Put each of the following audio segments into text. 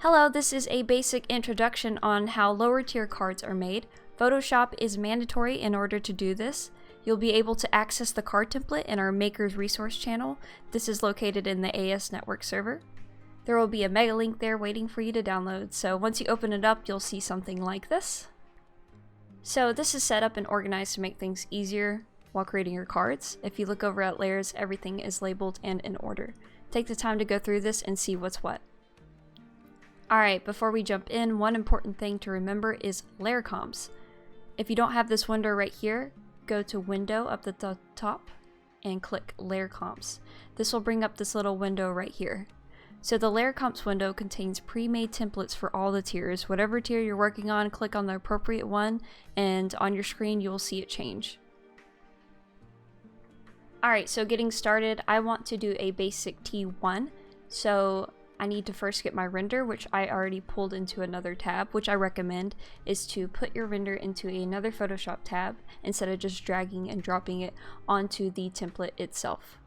Hello, this is a basic introduction on how lower tier cards are made. Photoshop is mandatory in order to do this. You'll be able to access the card template in our Makers Resource channel. This is located in the AS Network server. There will be a mega link there waiting for you to download, so once you open it up, you'll see something like this. So this is set up and organized to make things easier while creating your cards. If you look over at layers, everything is labeled and in order. Take the time to go through this and see what's what. Alright, before we jump in, one important thing to remember is layer comps. If you don't have this window right here, go to Window up at the top and click Layer Comps. This will bring up this little window right here. So the Layer Comps window contains pre-made templates for all the tiers. Whatever tier you're working on, click on the appropriate one, and on your screen you will see it change. Alright, so getting started, I want to do a basic T1. So I need to first get my render, which I already pulled into another tab. Which I recommend is to put your render into another Photoshop tab instead of just dragging and dropping it onto the template itself.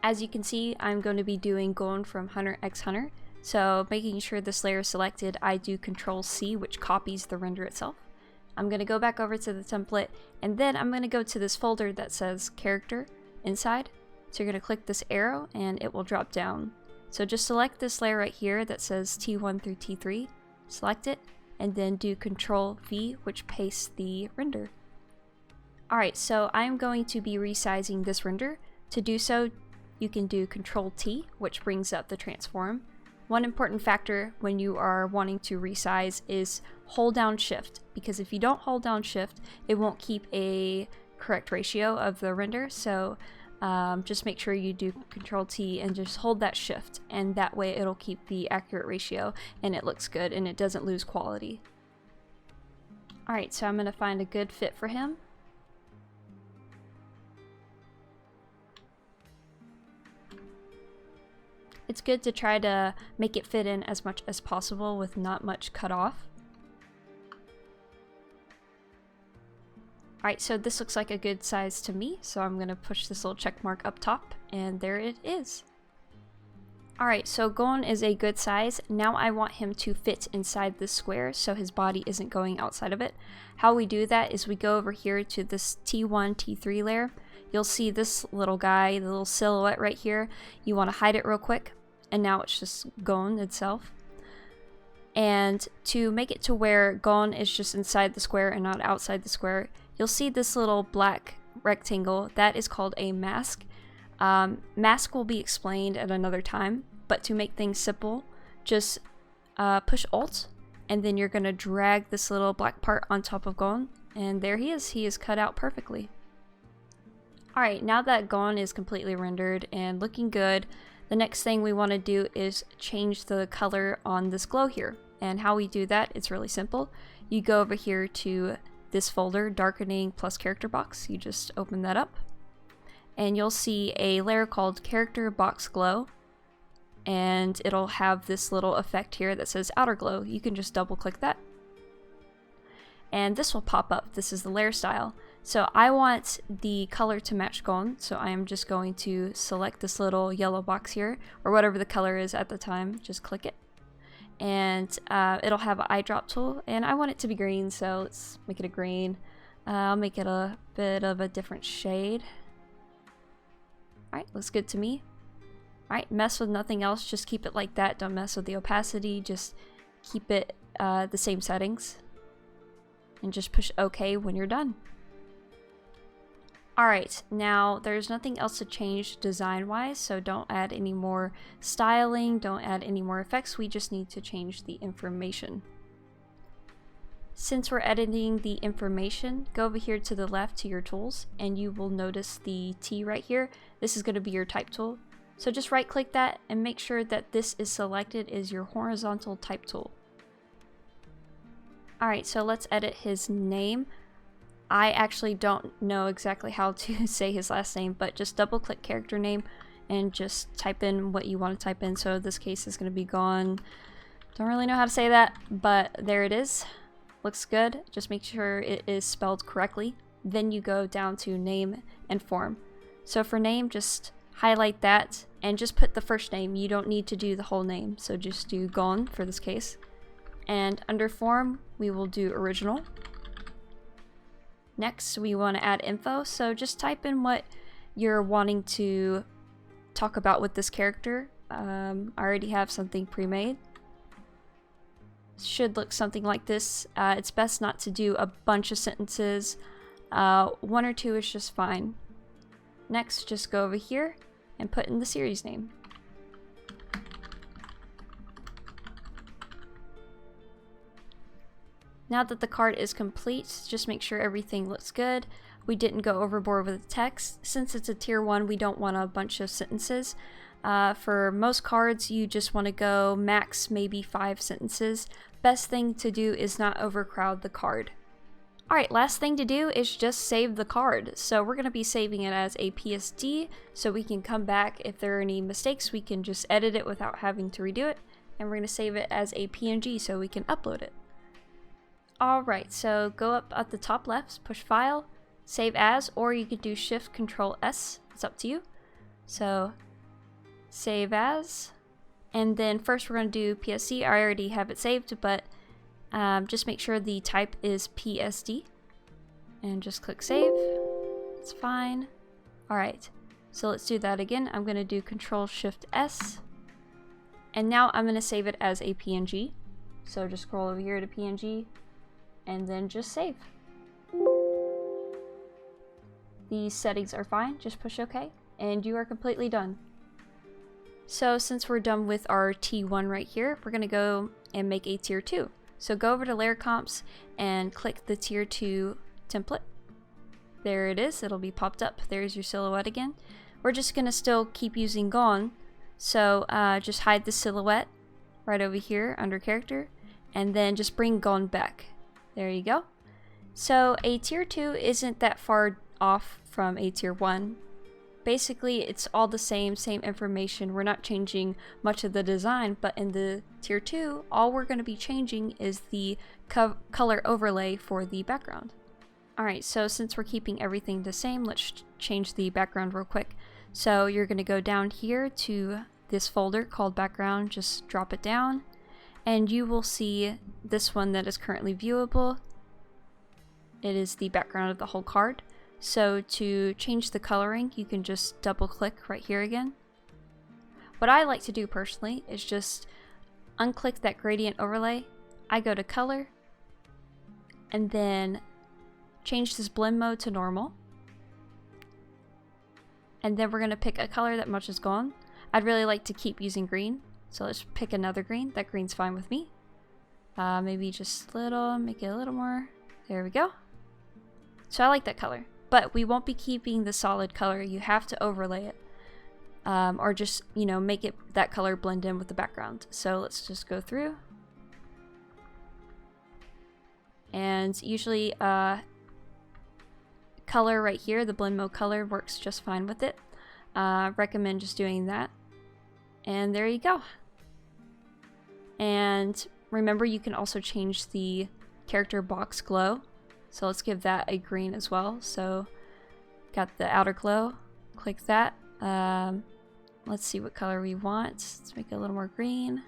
As you can see, I'm going to be going from Hunter x Hunter. So making sure this layer is selected, I do Control-C, which copies the render itself. I'm going to go back over to the template, and then I'm going to go to this folder that says Character inside. So you're going to click this arrow and it will drop down. So just select this layer right here that says T1 through T3, select it, and then do Control-V, which pastes the render. Alright, so I'm going to be resizing this render. To do so, you can do Control-T, which brings up the transform. One important factor when you are wanting to resize is hold down Shift, because if you don't hold down Shift, it won't keep a correct ratio of the render. So just make sure you do Control-T and just hold that Shift, and that way it'll keep the accurate ratio and it looks good and it doesn't lose quality. Alright, so I'm going to find a good fit for him. It's good to try to make it fit in as much as possible with not much cut off. Alright, so this looks like a good size to me, so I'm going to push this little check mark up top, and there it is. Alright, so Gon is a good size. Now I want him to fit inside this square so his body isn't going outside of it. How we do that is we go over here to this T1-T3 layer. You'll see this little guy, the little silhouette right here. You want to hide it real quick, and now it's just Gon itself. And to make it to where Gon is just inside the square and not outside the square, you'll see this little black rectangle. That is called a mask. Mask will be explained at another time, but to make things simple, just push Alt, and then you're going to drag this little black part on top of Gon, and there he is. He is cut out perfectly. Alright, now that Gon is completely rendered and looking good, the next thing we want to do is change the color on this glow here. And how we do that, it's really simple. You go over here to this folder, Darkening plus Character Box. You just open that up, and you'll see a layer called Character Box Glow, and it'll have this little effect here that says Outer Glow. You can just double click that, and this will pop up. This is the layer style. So I want the color to match Gon, so I am just going to select this little yellow box here, or whatever the color is at the time. Just click it, and it'll have an eye drop tool, and I want it to be green, so let's make it a green. I'll make it a bit of a different shade. Alright, looks good to me. Alright, mess with nothing else, just keep it like that. Don't mess with the opacity, just keep it the same settings, and just push OK when you're done. Alright, now there's nothing else to change design-wise, so don't add any more styling, don't add any more effects, we just need to change the information. Since we're editing the information, go over here to the left to your tools, and you will notice the T right here. This is going to be your type tool. So just right click that and make sure that this is selected as your horizontal type tool. Alright, so let's edit his name. I actually don't know exactly how to say his last name, but just double click character name and just type in what you want to type in. So this case is going to be Gon. Don't really know how to say that, but there it is. Looks good. Just make sure it is spelled correctly. Then you go down to name and form. So for name, just highlight that, and just put the first name. You don't need to do the whole name, so just do Gon for this case. And under form, we will do original. Next, we want to add info, so just type in what you're wanting to talk about with this character. I already have something pre-made. Should look something like this. It's best not to do a bunch of sentences. 1 or 2 is just fine. Next, just go over here and put in the series name. Now that the card is complete, just make sure everything looks good. We didn't go overboard with the text. Since it's a tier 1, we don't want a bunch of sentences. For most cards, you just want to go max maybe 5 sentences. Best thing to do is not overcrowd the card. Alright, last thing to do is just save the card. So we're going to be saving it as a PSD, so we can come back. If there are any mistakes, we can just edit it without having to redo it. And we're going to save it as a PNG so we can upload it. Alright, so go up at the top left, push File, Save As, or you could do Shift Control S. It's up to you. So, Save As. And then first we're going to do PSD. I already have it saved, but just make sure the type is PSD. And just click Save. It's fine. Alright, so let's do that again. I'm going to do Control Shift S. And now I'm going to save it as a PNG. So just scroll over here to PNG. And then just save. These settings are fine, just push OK, and you are completely done. So since we're done with our T1 right here, we're going to go and make a tier 2. So go over to layer comps and click the tier 2 template. There it is, it'll be popped up. There's your silhouette again. We're just going to still keep using Gon, so just hide the silhouette right over here under character, and then just bring Gon back. There you go. So a tier 2 isn't that far off from a tier 1. Basically, it's all the same information. We're not changing much of the design, but in the tier 2, all we're going to be changing is the color overlay for the background. Alright, so since we're keeping everything the same, let's change the background real quick. So you're going to go down here to this folder called background, just drop it down. And you will see this one that is currently viewable. It is the background of the whole card. So to change the coloring, you can just double click right here again. What I like to do personally is just unclick that gradient overlay. I go to color and then change this blend mode to normal. And then we're going to pick a color that matches Gon. I'd really like to keep using green. So let's pick another green. That green's fine with me. Maybe just a little, make it a little more. There we go. So I like that color. But we won't be keeping the solid color. You have to overlay it. Or just, you know, make it that color blend in with the background. So let's just go through. And usually color right here, the blend mode color, works just fine with it. Recommend just doing that. And there you go. And remember, you can also change the character box glow. So let's give that a green as well. So got the outer glow, click that. Let's see what color we want. Let's make it a little more green.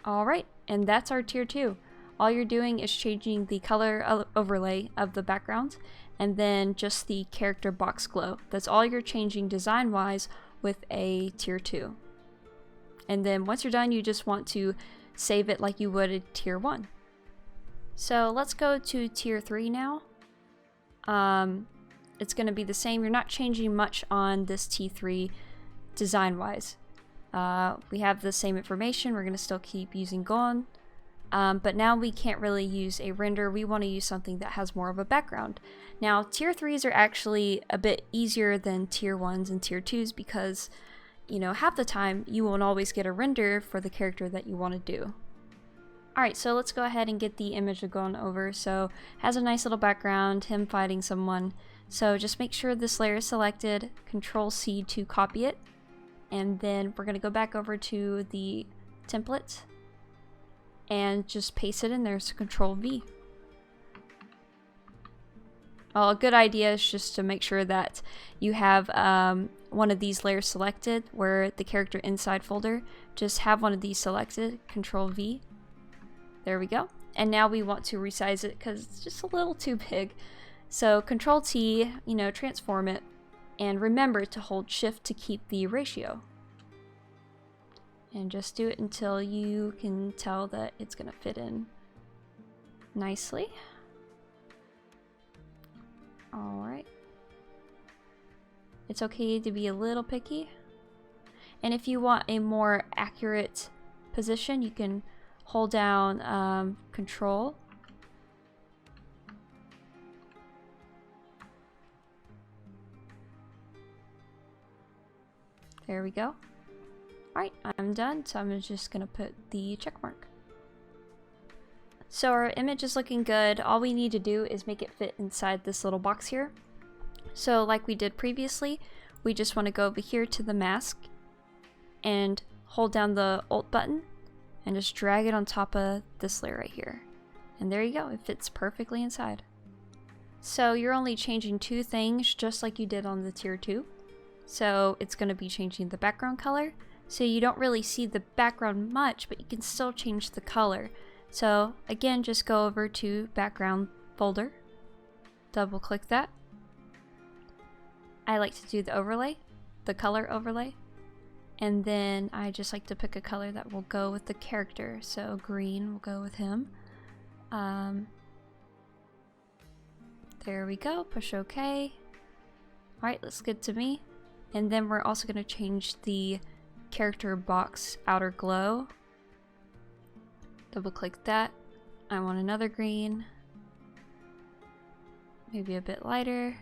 Alright, and that's our tier 2. All you're doing is changing the color overlay of the background and then just the character box glow. That's all you're changing design wise with a tier 2. And then once you're done, you just want to save it like you would a tier 1. So let's go to tier 3 now. It's going to be the same. You're not changing much on this T3 design wise. We have the same information. We're going to still keep using Gon. But now we can't really use a render. We want to use something that has more of a background. Now, tier 3s are actually a bit easier than tier 1s and tier 2s because, you know, half the time you won't always get a render for the character that you want to do. Alright, so let's go ahead and get the image of Gon over. So, has a nice little background, him fighting someone. So just make sure this layer is selected, Control C to copy it. And then we're going to go back over to the template and just paste it in there, so Control V. Well, a good idea is just to make sure that you have one of these layers selected, where the character inside folder, just have one of these selected, Control V. There we go. And now we want to resize it because it's just a little too big. So Control T, transform it, and remember to hold Shift to keep the ratio. And just do it until you can tell that it's gonna fit in nicely. Alright. It's okay to be a little picky. And if you want a more accurate position, you can hold down Control. There we go. Alright, I'm done, so I'm just gonna put the check mark. So our image is looking good. All we need to do is make it fit inside this little box here. So like we did previously, we just want to go over here to the mask and hold down the Alt button and just drag it on top of this layer right here. And there you go, it fits perfectly inside. So you're only changing two things just like you did on the tier 2. So it's going to be changing the background color. So you don't really see the background much, but you can still change the color. So again, just go over to background folder, double click that. I like to do the overlay, the color overlay. And then I just like to pick a color that will go with the character. So green will go with him. There we go, push OK. Alright, looks good to me. And then we're also going to change the character box outer glow. Double click that. I want another green. Maybe a bit lighter.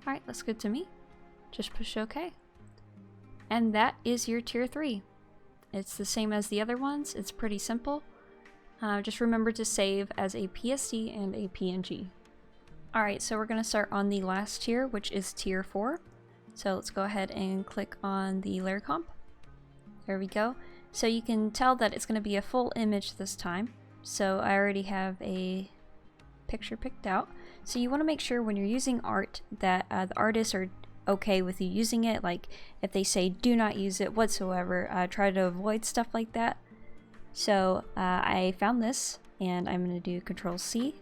Alright, looks good to me. Just push OK. And that is your tier 3. It's the same as the other ones. It's pretty simple. Just remember to save as a PSD and a PNG. Alright, so we're going to start on the last tier, which is tier 4. So let's go ahead and click on the layer comp. There we go. So you can tell that it's going to be a full image this time. So I already have a picture picked out. So you want to make sure when you're using art that the artists are okay with you using it. Like if they say do not use it whatsoever, try to avoid stuff like that. So I found this and I'm going to do Control C.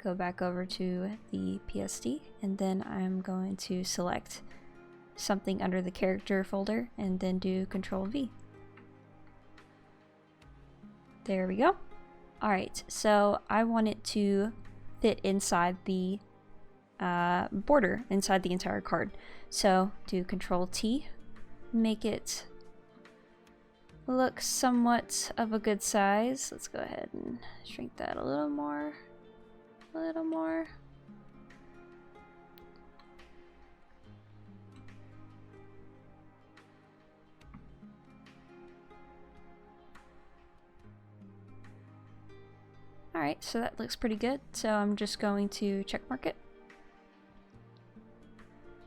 Go back over to the PSD, and then I'm going to select something under the character folder and then do Control V. There we go. Alright, so I want it to fit inside the border, inside the entire card. So do Control T, make it look somewhat of a good size. Let's go ahead and shrink that a little more. A little more. Alright, so that looks pretty good. So I'm just going to check mark it.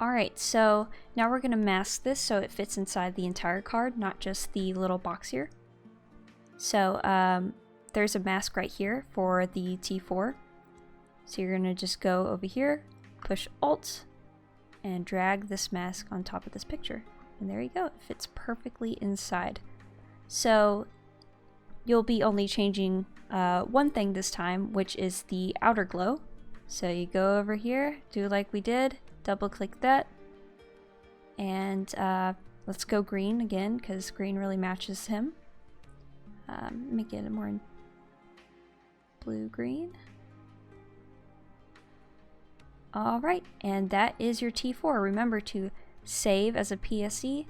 Alright, so now we're going to mask this so it fits inside the entire card, not just the little box here. So there's a mask right here for the T4. So you're going to just go over here, push Alt, and drag this mask on top of this picture. And there you go, it fits perfectly inside. So you'll be only changing one thing this time, which is the outer glow. So you go over here, do like we did, double click that, and let's go green again, because green really matches him. Make it a more blue-green. Alright, and that is your T4. Remember to save as a PSD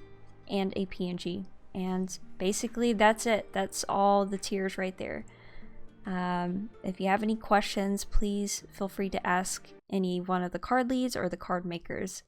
and a PNG. And basically that's it. That's all the tiers right there. If you have any questions, please feel free to ask any one of the card leads or the card makers.